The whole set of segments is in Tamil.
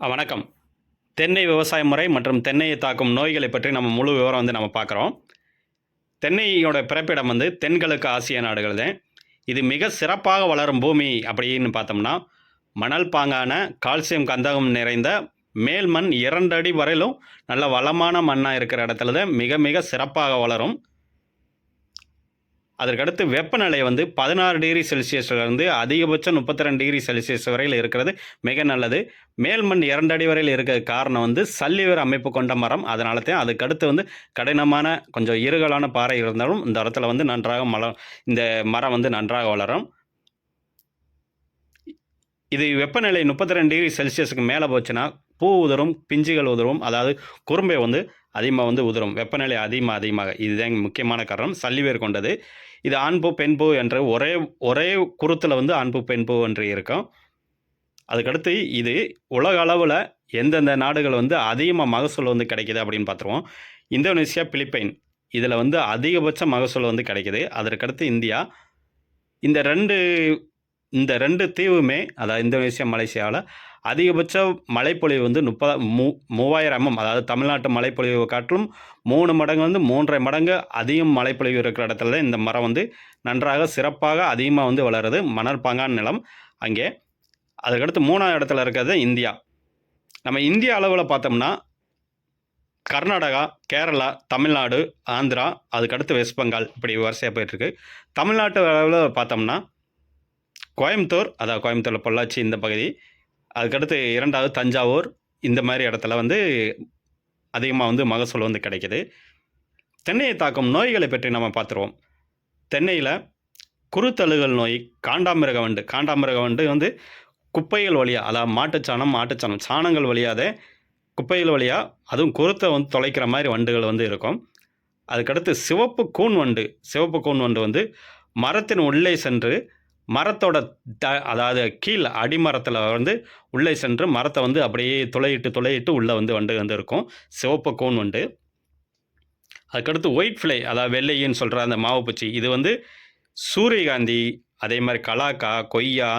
வணக்கம். தென்னை விவசாய முறை மற்றும் தென்னையை தாக்கும் நோய்களை பற்றி நம்ம முழு விவரம் நம்ம பார்க்குறோம். தென்னையோட பிறப்பிடம் தென்கிழக்கு ஆசிய நாடுகள் தான். இது மிக சிறப்பாக வளரும் பூமி அப்படின்னு பார்த்தோம்னா, மணல் பாங்கான கால்சியம் கந்தகம் நிறைந்த மேல் மண் 2 அடி வரையிலும் நல்ல வளமான மண்ணா இருக்கிற இடத்துல தான் மிக மிக சிறப்பாக வளரும். அதற்கடுத்து வெப்பநிலை 16 டிகிரி செல்சியஸ்லேருந்து அதிகபட்சம் 32 டிகிரி செல்சியஸ் வரையில் இருக்கிறது மிக நல்லது. மேல் மண் 2 அடி வரையில் இருக்கிற காரணம் சல்லிவேர் அமைப்பு கொண்ட மரம். அதனால தான் அதுக்கடுத்து கடினமான கொஞ்சம் இருகலான பாறை இருந்தாலும் இந்த இடத்துல நன்றாக இந்த மரம் நன்றாக வளரும். இது வெப்பநிலை 32 டிகிரி செல்சியஸுக்கு மேலே போச்சுன்னா பூ உதிரும், பிஞ்சுகள் உதிரும், அதாவது குறும்பை அதிகமாக உதிரும். வெப்பநிலை அதிகமாக இதுதான் முக்கியமான காரணம். சல்லிவேர் கொண்டது. இது ஆண்பூ பெண்பூ என்ற ஒரே குருத்தில் ஆண்பூ பெண்பூ என்று இருக்கும். அதுக்கடுத்து இது உலக அளவில் எந்தெந்த நாடுகள் அதிகமாக மகசூல் கிடைக்கிது அப்படின்னு பார்த்துருவோம். இந்தோனேசியா, பிலிப்பைன் இதில் அதிகபட்ச மகசூல் கிடைக்கிது. அதற்கடுத்து இந்தியா. இந்த ரெண்டு தீவுமே, அதாவது இந்தோனேசியா, மலேசியாவில் அதிகபட்ச மழைப்பொழிவு 3000 mm, அதாவது தமிழ்நாட்டு மழைப்பொழிவு காட்டிலும் 3 மடங்கு 3.5 மடங்கு அதிகம் மழைப்பொழிவு இருக்கிற இடத்துல தான் இந்த மரம் நன்றாக சிறப்பாக அதிகமாக வளருது. மணல் பாங்கான நிலம் அங்கே. அதுக்கடுத்து 3ஆவது இடத்துல இருக்கிறது இந்தியா. நம்ம இந்திய அளவில் பார்த்தோம்னா கர்நாடகா, கேரளா, தமிழ்நாடு, ஆந்திரா, அதுக்கடுத்து வெஸ்ட் பெங்கால், இப்படி வரிசையாக போயிட்டுருக்கு. தமிழ்நாட்டு அளவில் பார்த்தோம்னா கோயம்புத்தூர், அதாவது கோயம்புத்தூரில் பொள்ளாச்சி இந்த பகுதி, அதுக்கடுத்து 2வது தஞ்சாவூர், இந்த மாதிரி இடத்துல அதிகமாக மகசூல் கிடைக்கிது. தென்னையை தாக்கும் நோய்களை பற்றி நம்ம பார்த்துருவோம். தென்னையில் குருத்தழுகல் நோய், காண்டாமிருக வண்டு குப்பைகள் வழியாக, அதாவது மாட்டுச்சாணம் சாணங்கள் வழியாத குப்பைகள் வழியாக, அதுவும் குருத்தை தொலைக்கிற மாதிரி வண்டுகள் இருக்கும். அதுக்கடுத்து சிவப்பு கூன் வண்டு மரத்தின் உள்ளே சென்று மரத்தோட அதாவது கீழ் அடிமரத்தில் உள்ளே சென்று மரத்தை அப்படியே துளையிட்டு உள்ளே வண்டு இருக்கும். சிவப்பு கூன் வண்டு. அதுக்கடுத்து ஒயிட் ஃப்ளை, அதாவது வெள்ளையின்னு சொல்கிற அந்த மாவுப்பூச்சி, இது சூரியகாந்தி, அதே மாதிரி கலாக்கா, கொய்யா,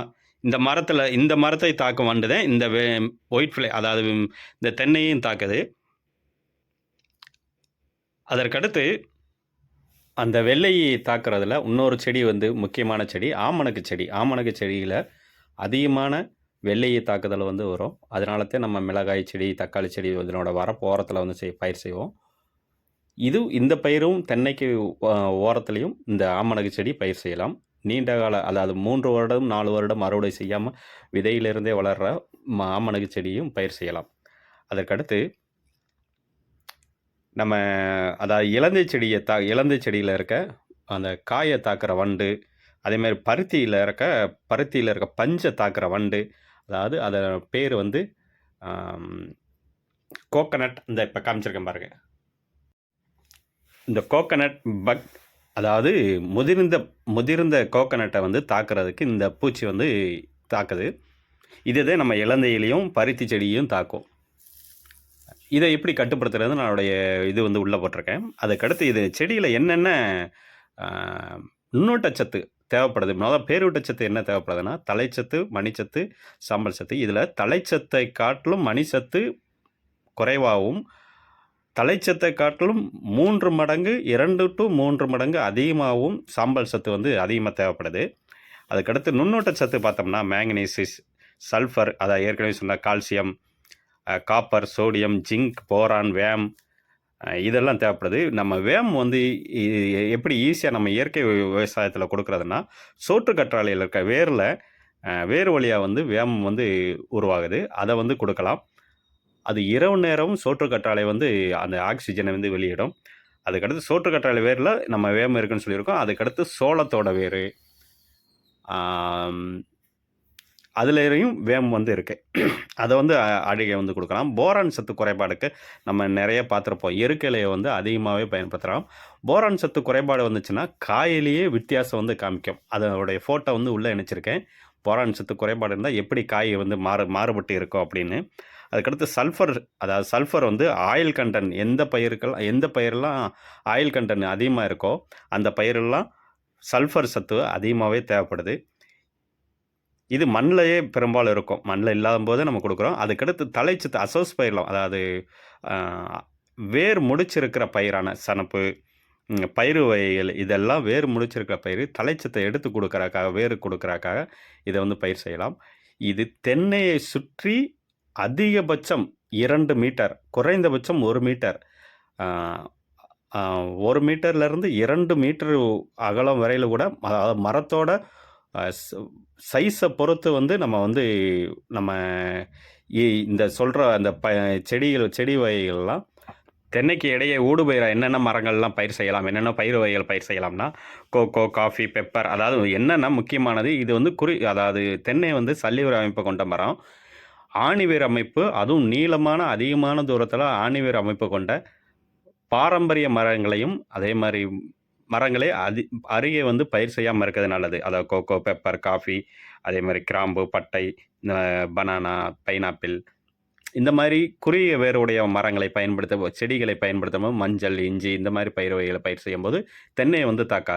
இந்த மரத்தை தாக்கும் வண்டு தான் இந்த ஒயிட் ஃப்ளை, அதாவது இந்த தென்னையும் தாக்குது. அதற்கடுத்து அந்த வெள்ளையை தாக்குறதுல இன்னொரு செடி முக்கியமான செடி ஆமணக்கு செடியில் அதிகமான வெள்ளையை தாக்குதல் வரும். அதனால தான் நம்ம மிளகாய் செடி, தக்காளி செடி இதனோட வரப்போரத்தில் பயிர் செய்வோம். இந்த பயிரும் தென்னைக்கு ஓரத்துலேயும் இந்த ஆமணக்கு செடி பயிர் செய்யலாம். நீண்ட கால, அதாவது 3 வருடம் 4 வருடம் அறுவடை செய்யாமல் விதையிலிருந்தே வளர்கிற ஆமணக்கு செடியும் பயிர் செய்யலாம். அதற்கடுத்து நம்ம அதாவது இலந்தை செடியில் இருக்க அந்த காயை தாக்குற வண்டு, அதேமாதிரி பருத்தியில் இருக்க பஞ்சை தாக்குற வண்டு, அதாவது அதோட பேர் கோகனட். இந்த இப்போ காமிச்சிருக்கேன் பாருங்க. இந்த கோகனட் பக், அதாவது முதிர்ந்த கோகனட்டை தாக்குறதுக்கு இந்த பூச்சி தாக்குது. இதுதான் நம்ம இலந்தையிலையும் பருத்தி செடியும் தாக்கும். இதை எப்படி கட்டுப்படுத்துறது என்னுடைய இது உள்ளே போட்டிருக்கேன். அதுக்கடுத்து இது செடியில் என்னென்ன நுண்ணூட்டச்சத்து தேவைப்படுது. முதல்ல பேரூட்டச்சத்து என்ன தேவைப்படுதுன்னா தலைச்சத்து, மணிச்சத்து, சாம்பல் சத்து. இதில் தலைச்சத்தை காட்டிலும் மணிச்சத்து குறைவாகவும், தலைச்சத்தை காட்டிலும் 3 மடங்கு 2 to 3 மடங்கு அதிகமாகவும் சாம்பல் சத்து அதிகமாக தேவைப்படுது. அதுக்கடுத்து நுண்ணூட்டச்சத்து பார்த்தோம்னா மேங்கனீசிஸ், சல்ஃபர், அதாவது ஏற்கனவே சொன்ன calcium, copper, sodium, zinc, boron, வேம், இதெல்லாம் தேவைப்படுது. நம்ம வேம் எப்படி ஈஸியாக நம்ம இயற்கை விவசாயத்தில் கொடுக்குறதுன்னா சோற்று கற்றாழையில் இருக்க வேர் வழியாக வேம் உருவாகுது. அதை கொடுக்கலாம். அது இரவு நேரம் சோற்று கற்றாழை அந்த ஆக்சிஜனை வெளியிடும். அதுக்கடுத்து சோற்று கற்றாழை வேரில் நம்ம வேம் இருக்குன்னு சொல்லியிருக்கோம். அதுக்கடுத்து சோளத்தோட வேர், அதுலேயும் வேம் இருக்குது. அதை அழுகை கொடுக்கலாம். போரான் சத்து குறைபாடுக்கு நம்ம நிறைய பார்த்துருப்போம். எருக்கலையை அதிகமாகவே பயன்படுத்துகிறோம். போரான் சத்து குறைபாடு வந்துச்சுன்னா காயிலேயே வித்தியாசம் காமிக்கும். அதோடைய ஃபோட்டோ உள்ளே இணைச்சிருக்கேன். போரான் சத்து குறைபாடு இருந்தால் எப்படி காய் மாறுபட்டு இருக்கும் அப்படின்னு. அதுக்கடுத்து சல்ஃபர், அதாவது சல்ஃபர் ஆயில் கண்டென்ட், எந்த பயிரெல்லாம் ஆயில் கண்டென்ட் அதிகமாக இருக்கோ அந்த பயிரெல்லாம் சல்ஃபர் சத்து அதிகமாகவே தேவைப்படுது. இது மண்ணிலேயே பெரும்பாலும் இருக்கும். மண்ணில் இல்லாதம்போது நம்ம கொடுக்குறோம். அதுக்கடுத்து தழைச்சத்து அசோஸ்பைரிலம், அதாவது அ வேர் முடிச்சிருக்கிற பயிரான சணப்பு, பயிறு வகைகள் இதெல்லாம் வேர் முடிச்சிருக்கிற பயிர் தழைச்சத்தை எடுத்து கொடுக்கறக்காக, வேர் கொடுக்கறக்காக இதை வந்து பயிர் செய்யலாம். இது தென்னையை சுற்றி அதிகபட்சம் 2 மீட்டர், குறைந்தபட்சம் 1 மீட்டர், அ அ 1 மீட்டர்லேருந்து 2 மீட்டர் அகலம் வரையில கூட, அதாவது மரத்தோட அ ஸ் சைஸை பொறுத்து வந்து நம்ம வந்து நம்ம இந்த சொல்கிற அந்த செடி வகைகள்லாம் தென்னைக்கு இடையே ஊடுபயிரா என்னென்ன மரங்கள்லாம் பயிர் செய்யலாம், என்னென்ன பயிர் வகைகள் பயிர் செய்யலாம்னா, கோகோ, காஃபி, பெப்பர், அதாவது என்னென்ன முக்கியமானது இது வந்து அதாவது தென்னை வந்து சல்லிவேர் அமைப்பு கொண்ட மரம். ஆணிவேர் அமைப்பு, அதுவும் நீளமான அதிகமான தூரத்தில் ஆணிவேர் அமைப்பு கொண்ட பாரம்பரிய மரங்களையும் அதே மாதிரி மரங்களே அருகே வந்து பயிர் செய்யாமல் இருக்கிறது நல்லது. அதாவது கோகோ, பெப்பர், காஃபி, அதே மாதிரி கிராம்பு, பட்டை, பனானா, பைனாப்பிள், இந்த மாதிரி குறுகிய வேருடைய மரங்களை செடிகளை பயன்படுத்தும்போது மஞ்சள், இஞ்சி இந்த மாதிரி பயிர் வகைகளை பயிர் செய்யும்போது தென்னையை வந்து தாக்காது.